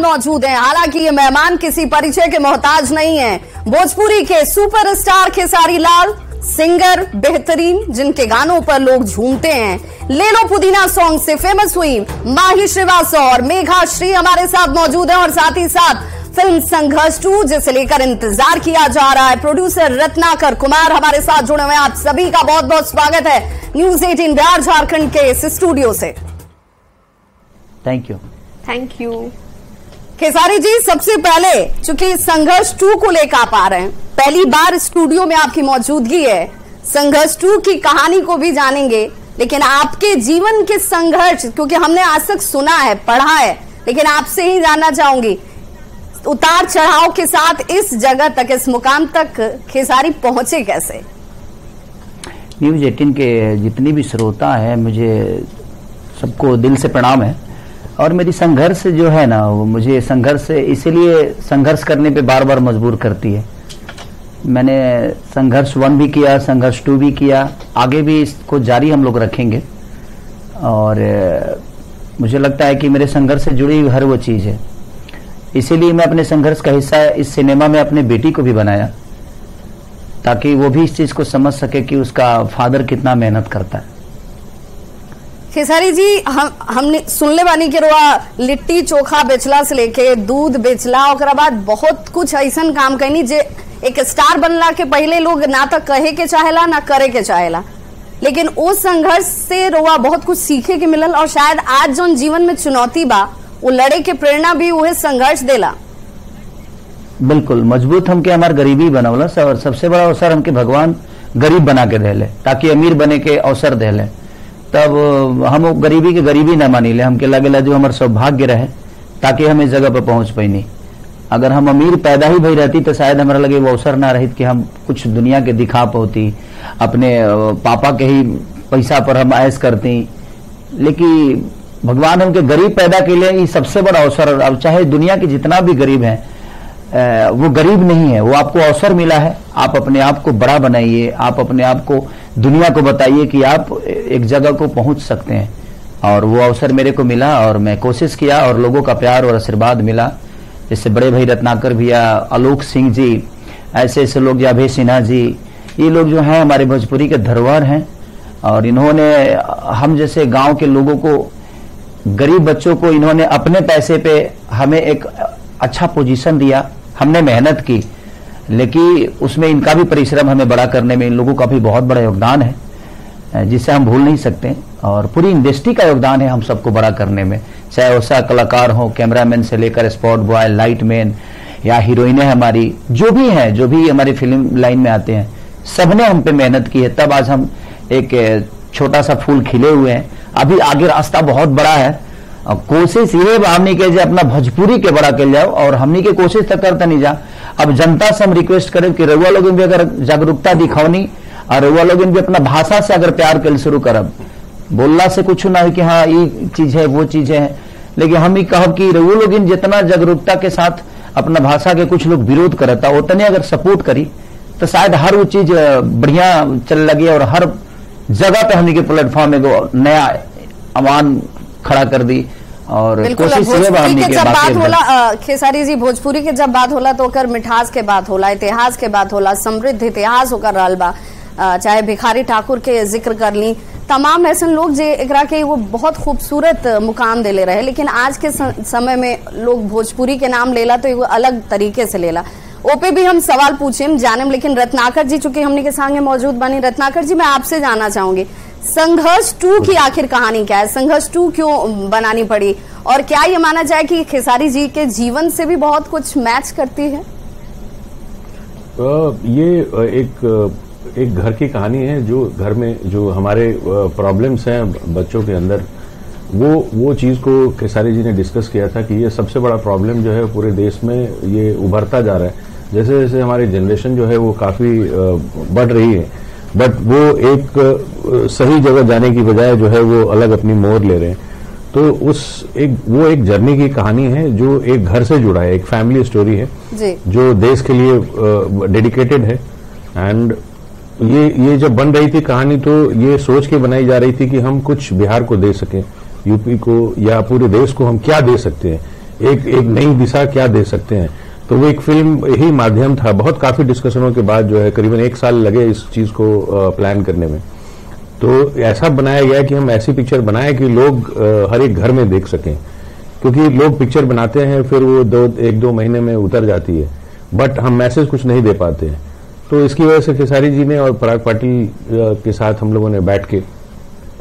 मौजूद हैं। हालांकि ये मेहमान किसी परिचय के मोहताज नहीं हैं। भोजपुरी के सुपरस्टार खेसारी लाल, सिंगर बेहतरीन, जिनके गानों पर लोग झूमते हैं। ले लो पुदीना सॉन्ग से फेमस हुई माही श्रीवास्तव और मेघा श्री हमारे साथ मौजूद हैं और साथ ही साथ फिल्म संघर्ष 2 जिसे लेकर इंतजार किया जा रहा है, प्रोड्यूसर रत्नाकर कुमार हमारे साथ जुड़े हुए हैं। आप सभी का बहुत बहुत स्वागत है न्यूज 18 बिहार झारखंड के इस स्टूडियो से। Thank you. खेसारी जी, सबसे पहले चूंकि संघर्ष 2 को लेकर आप आ रहे हैं, पहली बार स्टूडियो में आपकी मौजूदगी है। संघर्ष 2 की कहानी को भी जानेंगे, लेकिन आपके जीवन के संघर्ष, क्योंकि हमने आज तक सुना है, पढ़ा है, लेकिन आपसे ही जानना चाहूंगी उतार चढ़ाव के साथ इस जगह तक, इस मुकाम तक खेसारी पहुंचे कैसे? न्यूज 18 के जितनी भी श्रोता है, मुझे सबको दिल से प्रणाम है। और मेरी संघर्ष जो है ना, वो मुझे संघर्ष इसीलिए संघर्ष करने पे बार बार मजबूर करती है। मैंने संघर्ष 1 भी किया, संघर्ष 2 भी किया, आगे भी इसको जारी हम लोग रखेंगे। और मुझे लगता है कि मेरे संघर्ष से जुड़ी हर वो चीज़ है, इसीलिए मैं अपने संघर्ष का हिस्सा इस सिनेमा में अपने बेटी को भी बनाया, ताकि वो भी इस चीज़ को समझ सके कि उसका फादर कितना मेहनत करता है। खेसारी जी, हमने सुनले बानी के रोआ लिट्टी चोखा बेचला से लेके दूध बेचला, और बाद बहुत कुछ ऐसा काम करनी जे एक स्टार बनला के पहले लोग ना तो कहे के चाहेला ना करे के चाहेला, लेकिन उस संघर्ष से रोआ बहुत कुछ सीखे के मिलल। और शायद आज जो जीवन में चुनौती बा, वो लड़े के प्रेरणा भी वह संघर्ष देला। बिल्कुल मजबूत हमके हमार गरीबी बनवला, और सबसे बड़ा अवसर हमके भगवान गरीब बना के देले, ताकि अमीर बने के अवसर देले। तब हम गरीबी के गरीबी न मानी ले, हमके लगेला जो हमार सौभाग्य रहे, ताकि हम इस जगह पर पहुंच पैनी। अगर हम अमीर पैदा ही भई रहती तो शायद हमारा लगे वो अवसर ना रहित कि हम कुछ दुनिया के दिखा पाती, अपने पापा के ही पैसा पर हम ऐश करती। लेकिन भगवान हमके गरीब पैदा के लिए सबसे बड़ा अवसर। अब चाहे दुनिया के जितना भी गरीब है, वो गरीब नहीं है, वो आपको अवसर मिला है। आप अपने आप को बड़ा बनाइए, आप अपने आप को दुनिया को बताइए कि आप एक जगह को पहुंच सकते हैं। और वो अवसर मेरे को मिला और मैं कोशिश किया, और लोगों का प्यार और आशीर्वाद मिला। जैसे बड़े भाई रत्नाकर भैया, आलोक सिंह जी, ऐसे ऐसे लोग, अभय सिन्हा जी, ये लोग जो हैं हमारे भोजपुरी के धरोहर हैं। और इन्होंने हम जैसे गाँव के लोगों को, गरीब बच्चों को, इन्होंने अपने पैसे पे हमें एक अच्छा पोजीशन दिया। हमने मेहनत की, लेकिन उसमें इनका भी परिश्रम हमें बड़ा करने में इन लोगों का भी बहुत बड़ा योगदान है, जिसे हम भूल नहीं सकते। और पूरी इंडस्ट्री का योगदान है हम सबको बड़ा करने में, चाहे वैसा कलाकार हो, कैमरामैन से लेकर स्पॉट बॉय, लाइट मैन या हीरोइनें हमारी, जो भी हैं, जो भी हमारी फिल्म लाइन में आते हैं, सबने हम पे मेहनत की है। तब आज हम एक छोटा सा फूल खिले हुए हैं। अभी आगे रास्ता बहुत बड़ा है। कोशिश ये हमनी के अपना भोजपुरी के बड़ा कर जाओ, और हमनी के कोशिश तक करते नहीं जा। अब जनता से हम रिक्वेस्ट करें कि रउआ लोगन भी अगर जागरूकता दिखावनी, और रउआ लोगन भी अपना भाषा से अगर प्यार कर शुरू करब, बोलना से कुछ ना है कि हाँ ये चीज है वो चीज है, लेकिन हम ही कहब कि रउआ लोगन जितना जागरूकता के साथ अपना भाषा के कुछ लोग विरोध करता, उतने अगर सपोर्ट करी तो शायद हर वो चीज बढ़िया चल लगी, और हर जगह पे हमनी के प्लेटफॉर्म में नया आह्वान खड़ा कर दी। और कोशिश भोजपुरी के जब बात होला खेसारी जी, भोजपुरी के जब बात होला तो ओकर मिठास के बात होला, इतिहास के बात होला, समृद्ध इतिहास होकर रहल बा। चाहे भिखारी ठाकुर के जिक्र कर ली, तमाम ऐसे लोग जे एकरा के वो बहुत खूबसूरत मुकाम देले रहे। लेकिन आज के समय में लोग भोजपुरी के नाम लेला तो एगो अलग तरीके से लेला। ओपे भी हम सवाल पूछे जानम, लेकिन रत्नाकर जी चूंकि हमने के संगे मौजूद बनी, रत्नाकर जी मैं आपसे जानना चाहूंगी, संघर्ष 2 की आखिर कहानी क्या है? संघर्ष 2 क्यों बनानी पड़ी, और क्या ये माना जाए कि खेसारी जी के जीवन से भी बहुत कुछ मैच करती है? ये एक घर की कहानी है, जो घर में जो हमारे प्रॉब्लम्स हैं बच्चों के अंदर, वो चीज को खेसारी जी ने डिस्कस किया था कि ये सबसे बड़ा प्रॉब्लम जो है पूरे देश में ये उभरता जा रहा है। जैसे जैसे हमारी जनरेशन जो है वो काफी बढ़ रही है, बट वो एक सही जगह जाने की बजाय जो है वो अलग अपनी मोड़ ले रहे हैं। तो वो एक जर्नी की कहानी है, जो एक घर से जुड़ा है, एक फैमिली स्टोरी है जो देश के लिए डेडिकेटेड है। एंड ये जब बन रही थी कहानी, तो ये सोच के बनाई जा रही थी कि हम कुछ बिहार को दे सकें, यूपी को या पूरे देश को हम क्या दे सकते हैं। एक नई दिशा क्या दे सकते हैं। तो वो एक फिल्म ही माध्यम था। बहुत काफी डिस्कशनों के बाद जो है करीबन 1 साल लगे इस चीज को प्लान करने में। तो ऐसा बनाया गया कि हम ऐसी पिक्चर बनाएं कि लोग हर एक घर में देख सकें, क्योंकि लोग पिक्चर बनाते हैं फिर वो 1-2 महीने में उतर जाती है, बट हम मैसेज कुछ नहीं दे पाते हैं। तो इसकी वजह से खेसारी जी ने और पराग पाटिल के साथ हम लोगों ने बैठ के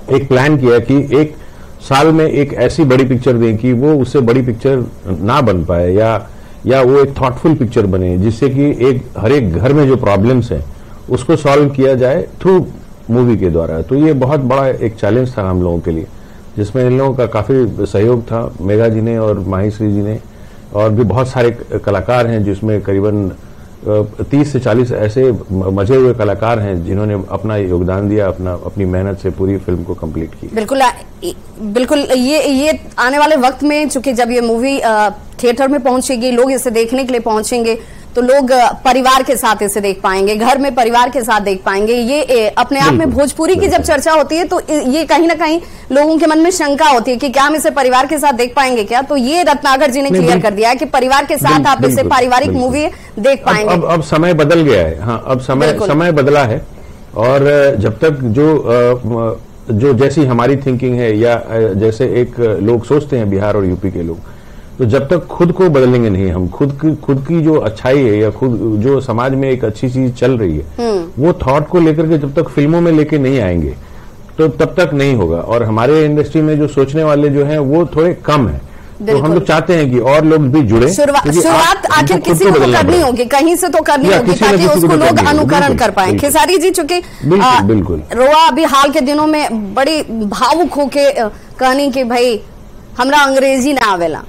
एक प्लान किया कि 1 साल में एक ऐसी बड़ी पिक्चर दें कि वो उससे बड़ी पिक्चर ना बन पाए, या वो एक थॉटफुल पिक्चर बने, जिससे कि हर एक घर में जो प्रॉब्लम्स हैं उसको सॉल्व किया जाए थ्रू मूवी के द्वारा। तो ये बहुत बड़ा एक चैलेंज था हम लोगों के लिए, जिसमें इन लोगों का काफी सहयोग था, मेघा जी ने और माहीश्री जी ने, और भी बहुत सारे कलाकार हैं जिसमें करीबन 30 से 40 ऐसे मजे हुए कलाकार हैं जिन्होंने अपना योगदान दिया, अपनी मेहनत से पूरी फिल्म को कंप्लीट की। बिल्कुल ये आने वाले वक्त में, चूंकि जब ये मूवी थिएटर में पहुंचेगी, लोग इसे देखने के लिए पहुंचेंगे, तो लोग परिवार के साथ इसे देख पाएंगे, घर में परिवार के साथ देख पाएंगे। ये अपने आप में भोजपुरी की जब चर्चा होती है तो ये कहीं ना कहीं लोगों के मन में शंका होती है कि क्या हम इसे परिवार के साथ देख पाएंगे क्या। तो ये रत्नाकर जी ने क्लियर कर दिया है कि परिवार के साथ आप इसे पारिवारिक मूवी देख पाएंगे। अब समय बदल गया है। हाँ, अब समय बदला है, और जब तक जो जैसी हमारी थिंकिंग है, या जैसे एक लोग सोचते हैं बिहार और यूपी के लोग, तो जब तक खुद को बदलेंगे नहीं, हम खुद की जो अच्छाई है, या खुद जो समाज में एक अच्छी चीज चल रही है, वो थॉट को लेकर के जब तक फिल्मों में लेके नहीं आएंगे तो तब तक नहीं होगा। और हमारे इंडस्ट्री में जो सोचने वाले जो हैं वो थोड़े कम है, तो हम लोग चाहते हैं कि और लोग भी जुड़े। शुरुआत आखिर किसी को तो करनी होगी, कहीं से तो करनी होगी, ताकि उसको लोग अनुकरण कर पाए। खेसारी जी, चूंकि बिल्कुल रोआ अभी हाल के दिनों में बड़ी भावुक होके कहनी कि भाई हमरा अंग्रेजी ना आवेला,